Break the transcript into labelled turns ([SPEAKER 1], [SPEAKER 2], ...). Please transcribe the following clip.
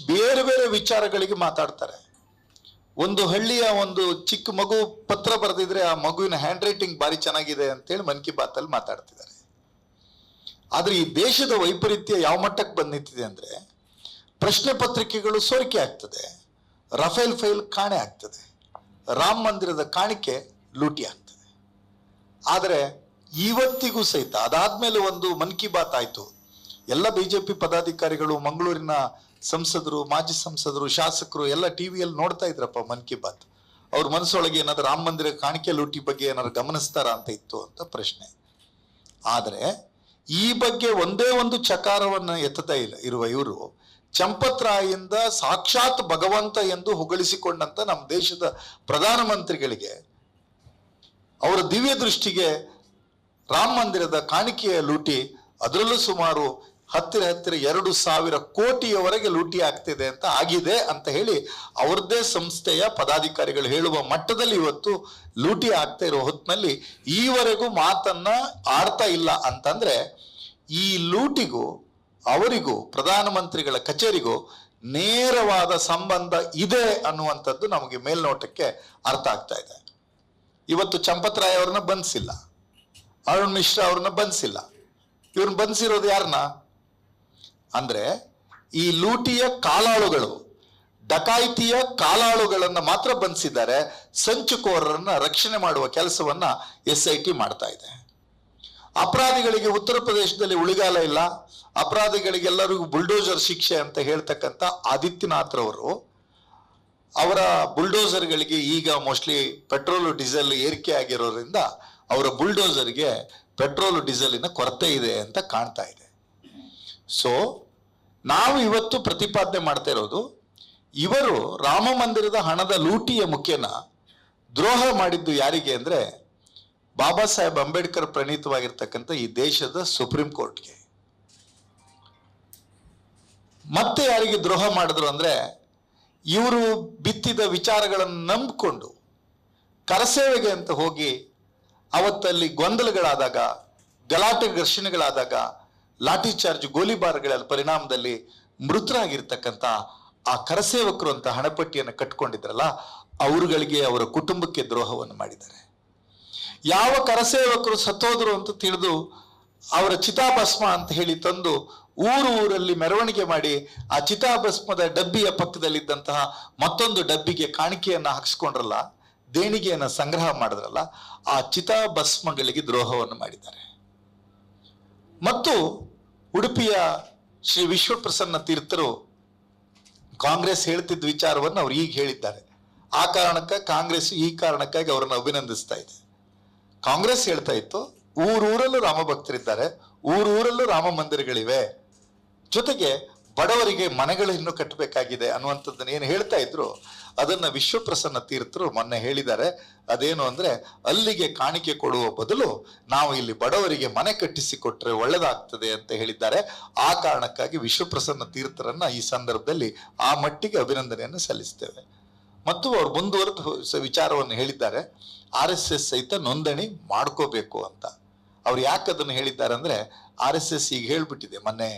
[SPEAKER 1] ಬೇರೆ ಬೇರೆ ವಿಚಾರಗಳಿಗೆ ಮಾತಾಡ್ತಾರೆ. ಒಂದು ಹಳ್ಳಿಯ ಒಂದು ಚಿಕ್ಕ ಮಗು ಪತ್ರ ಬರೆದಿದ್ರೆ ಆ ಮಗುವಿನ ಹ್ಯಾಂಡ್ ರೈಟಿಂಗ್ ಬಾರಿ ಚೆನ್ನಾಗಿದೆ ಅಂತೇಳಿ ಮನ್ ಕಿ ಬಾತ್ ಅಲ್ಲಿ ಮಾತಾಡ್ತಿದ್ದಾರೆ. ಆದ್ರೆ ಈ ದೇಶದ ವೈಪರೀತ್ಯ ಯಾವ ಮಟ್ಟಕ್ಕೆ ಬಂದ್ ನಿಂತಿದೆ ಅಂದ್ರೆ, ಪ್ರಶ್ನೆ ಪತ್ರಿಕೆಗಳು ಸೋರಿಕೆ ಆಗ್ತದೆ, ರಫೇಲ್ ಫೈಲ್ ಕಾಣೆ ಆಗ್ತದೆ, ರಾಮ ಮಂದಿರದ ಕಾಣಿಕೆ ಲೂಟಿ ಆಗ್ತದೆ. ಆದರೆ ಇವತ್ತಿಗೂ ಸಹಿತ ಅದಾದ್ಮೇಲೆ ಒಂದು ಮನ್ ಕಿ ಬಾತ್ ಆಯ್ತು, ಎಲ್ಲ ಬಿಜೆಪಿ ಪದಾಧಿಕಾರಿಗಳು, ಮಂಗಳೂರಿನ ಸಂಸದರು, ಮಾಜಿ ಸಂಸದರು, ಶಾಸಕರು ಎಲ್ಲ ಟಿವಿಯಲ್ಲಿ ನೋಡ್ತಾ ಇದ್ರಪ್ಪ ಮನ್ ಕಿ ಬಾತ್. ಅವ್ರ ಮನಸ್ಸೊಳಗೆ ಏನಾದ್ರು ರಾಮ ಮಂದಿರ ಕಾಣಿಕೆ ಲೂಟಿ ಬಗ್ಗೆ ಏನಾದ್ರು ಗಮನಿಸ್ತಾರ ಅಂತ ಇತ್ತು ಅಂತ ಪ್ರಶ್ನೆ. ಆದರೆ ಈ ಬಗ್ಗೆ ಒಂದೇ ಒಂದು ಚಕಾರವನ್ನ ಎತ್ತದ ಇರುವ ಇವರು ಚಂಪತ್ರಾಯಿಂದ ಸಾಕ್ಷಾತ್ ಭಗವಂತ ಎಂದು ಹೊಗಳಿಸಿಕೊಂಡಂತ ನಮ್ಮ ದೇಶದ ಪ್ರಧಾನಮಂತ್ರಿಗಳಿಗೆ, ಅವರ ದಿವ್ಯ ದೃಷ್ಟಿಗೆ ರಾಮ ಮಂದಿರದ ಕಾಣಿಕೆಯ ಲೂಟಿ, ಅದರಲ್ಲೂ ಸುಮಾರು ಹತ್ತಿರ 2,000 ಕೋಟಿಯವರೆಗೆ ಲೂಟಿ ಆಗ್ತಿದೆ ಅಂತ ಆಗಿದೆ ಅಂತ ಹೇಳಿ ಅವ್ರದ್ದೇ ಸಂಸ್ಥೆಯ ಪದಾಧಿಕಾರಿಗಳು ಹೇಳುವ ಮಟ್ಟದಲ್ಲಿ ಇವತ್ತು ಲೂಟಿ ಆಗ್ತಾ ಇರೋ ಹೊತ್ತಿನಲ್ಲಿ ಈವರೆಗೂ ಮಾತನ್ನ ಆಡ್ತಾ ಇಲ್ಲ ಅಂತಂದ್ರೆ, ಈ ಲೂಟಿಗೂ ಅವರಿಗೂ ಪ್ರಧಾನಮಂತ್ರಿಗಳ ಕಚೇರಿಗೂ ನೇರವಾದ ಸಂಬಂಧ ಇದೆ ಅನ್ನುವಂಥದ್ದು ನಮಗೆ ಮೇಲ್ನೋಟಕ್ಕೆ ಅರ್ಥ ಆಗ್ತಾ ಇದೆ. ಇವತ್ತು ಚಂಪತ್ರಾಯ್ ಅವ್ರನ್ನ ಬಂಧಿಸಿಲ್ಲ, ಅರುಣ್ ಮಿಶ್ರಾ ಅವ್ರನ್ನ ಬಂಧಿಸಿಲ್ಲ. ಇವ್ರನ್ನ ಬಂಧಿಸಿರೋದು ಯಾರನ್ನ ಅಂದ್ರೆ, ಈ ಲೂಟಿಯ ಕಾಲಾಳುಗಳು, ಡಕಾಯಿತಿಯ ಕಾಲಾಳುಗಳನ್ನ ಮಾತ್ರ ಬಂಧಿಸಿದ್ದಾರೆ. ಸಂಚುಕೋರರನ್ನ ರಕ್ಷಣೆ ಮಾಡುವ ಕೆಲಸವನ್ನ SIT ಮಾಡ್ತಾ ಇದೆ. ಅಪರಾಧಿಗಳಿಗೆ ಉತ್ತರ ಪ್ರದೇಶದಲ್ಲಿ ಉಳಿಗಾಲ ಇಲ್ಲ, ಅಪರಾಧಿಗಳಿಗೆಲ್ಲರಿಗೂ ಬುಲ್ಡೋಸರ್ ಶಿಕ್ಷೆ ಅಂತ ಹೇಳ್ತಕ್ಕಂಥ ಆದಿತ್ಯನಾಥ್ರವರು ಅವರ ಬುಲ್ಡೋಸರ್ಗಳಿಗೆ ಈಗ ಮೋಸ್ಟ್ಲಿ ಪೆಟ್ರೋಲ್ ಡೀಸೆಲ್ ಏರಿಕೆ ಆಗಿರೋದ್ರಿಂದ ಅವರ ಬುಲ್ಡೋಸರ್ಗೆ ಪೆಟ್ರೋಲ್ ಡೀಸೆಲಿನ ಕೊರತೆ ಇದೆ ಅಂತ ಕಾಣ್ತಾ ಇದೆ. ಸೊ ನಾವು ಇವತ್ತು ಪ್ರತಿಪಾದನೆ ಮಾಡ್ತಾ ಇರೋದು, ಇವರು ರಾಮ ಮಂದಿರದ ಹಣದ ಲೂಟಿಯ ಮುಖ್ಯನ ದ್ರೋಹ ಮಾಡಿದ್ದು ಯಾರಿಗೆ ಅಂದ್ರೆ, ಬಾಬಾ ಸಾಹೇಬ್ ಅಂಬೇಡ್ಕರ್ ಪ್ರಣೀತವಾಗಿರ್ತಕ್ಕಂಥ ಈ ದೇಶದ ಸುಪ್ರೀಂ ಕೋರ್ಟ್ಗೆ. ಮತ್ತೆ ಯಾರಿಗೆ ದ್ರೋಹ ಮಾಡಿದ್ರು ಅಂದ್ರೆ, ಇವರು ಬಿತ್ತಿದ ವಿಚಾರಗಳನ್ನು ನಂಬಿಕೊಂಡು ಕರಸೇವೆಗೆ ಅಂತ ಹೋಗಿ ಅವತ್ತಲ್ಲಿ ಗೊಂದಲಗಳಾದಾಗ, ಗಲಾಟೆ ಘರ್ಷಣೆಗಳಾದಾಗ, ಲಾಠಿ ಚಾರ್ಜ್, ಗೋಲಿಬಾರ್ಗಳ ಪರಿಣಾಮದಲ್ಲಿ ಮೃತರಾಗಿರ್ತಕ್ಕಂಥ ಆ ಕರಸೇವಕರು ಅಂತ ಹಣಪಟ್ಟಿಯನ್ನು ಕಟ್ಕೊಂಡಿದ್ರಲ್ಲ, ಅವರುಗಳಿಗೆ, ಅವರ ಕುಟುಂಬಕ್ಕೆ ದ್ರೋಹವನ್ನು ಮಾಡಿದ್ದಾರೆ. ಯಾವ ಕರಸೇವಕರು ಸತ್ತೋದ್ರು ಅಂತ ತಿಳಿದು ಅವರ ಚಿತಾಭಸ್ಮ ಅಂತ ಹೇಳಿ ತಂದು ಊರಲ್ಲಿ ಮೆರವಣಿಗೆ ಮಾಡಿ ಆ ಚಿತಾಭಸ್ಮದ ಡಬ್ಬಿಯ ಪಕ್ಕದಲ್ಲಿದ್ದಂತಹ ಮತ್ತೊಂದು ಡಬ್ಬಿಗೆ ಕಾಣಿಕೆಯನ್ನು ಹಾಕಿಸ್ಕೊಂಡ್ರಲ್ಲ, ದೇಣಿಗೆಯನ್ನು ಸಂಗ್ರಹ ಮಾಡಿದ್ರಲ್ಲ, ಆ ಚಿತಾಭಸ್ಮಗಳಿಗೆ ದ್ರೋಹವನ್ನು ಮಾಡಿದ್ದಾರೆ. ಮತ್ತು ಉಡುಪಿಯ ಶ್ರೀ ವಿಶ್ವಪ್ರಸನ್ನ ತೀರ್ಥರು ಕಾಂಗ್ರೆಸ್ ಹೇಳ್ತಿದ್ದ ವಿಚಾರವನ್ನು ಅವ್ರು ಈಗ ಹೇಳಿದ್ದಾರೆ. ಆ ಕಾರಣಕ್ಕೆ ಕಾಂಗ್ರೆಸ್ ಈ ಕಾರಣಕ್ಕಾಗಿ ಅವರನ್ನು ಅಭಿನಂದಿಸ್ತಾ ಇದೆ. ಕಾಂಗ್ರೆಸ್ ಹೇಳ್ತಾ ಇತ್ತು, ಊರೂರಲ್ಲೂ ರಾಮ ಭಕ್ತರಿದ್ದಾರೆ, ಊರೂರಲ್ಲೂ ರಾಮ ಮಂದಿರಗಳಿವೆ, ಜೊತೆಗೆ ಬಡವರಿಗೆ ಮನೆಗಳು ಇನ್ನೂ ಕಟ್ಟಬೇಕಾಗಿದೆ ಅನ್ನುವಂಥದ್ದನ್ನ ಏನು ಹೇಳ್ತಾ ಇದ್ರು, ಅದನ್ನ ವಿಶ್ವಪ್ರಸನ್ನ ತೀರ್ಥರು ಮೊನ್ನೆ ಹೇಳಿದ್ದಾರೆ. ಅದೇನು ಅಂದ್ರೆ, ಅಲ್ಲಿಗೆ ಕಾಣಿಕೆ ಕೊಡುವ ಬದಲು ನಾವು ಇಲ್ಲಿ ಬಡವರಿಗೆ ಮನೆ ಕಟ್ಟಿಸಿಕೊಟ್ರೆ ಒಳ್ಳೆದಾಗ್ತದೆ ಅಂತ ಹೇಳಿದ್ದಾರೆ. ಆ ಕಾರಣಕ್ಕಾಗಿ ವಿಶ್ವಪ್ರಸನ್ನ ತೀರ್ಥರನ್ನ ಈ ಸಂದರ್ಭದಲ್ಲಿ ಆ ಮಟ್ಟಿಗೆ ಅಭಿನಂದನೆಯನ್ನು ಸಲ್ಲಿಸ್ತೇವೆ. ಮತ್ತು ಅವರು ಮುಂದುವರೆದ ವಿಚಾರವನ್ನು ಹೇಳಿದ್ದಾರೆ, RSS ಸಹಿತ ನೋಂದಣಿ ಮಾಡ್ಕೋಬೇಕು ಅಂತ. ಅವ್ರು ಯಾಕೆ ಅದನ್ನು ಹೇಳಿದ್ದಾರೆ ಅಂದ್ರೆ, RSS ಈಗ ಹೇಳ್ಬಿಟ್ಟಿದೆ, ಮೊನ್ನೆ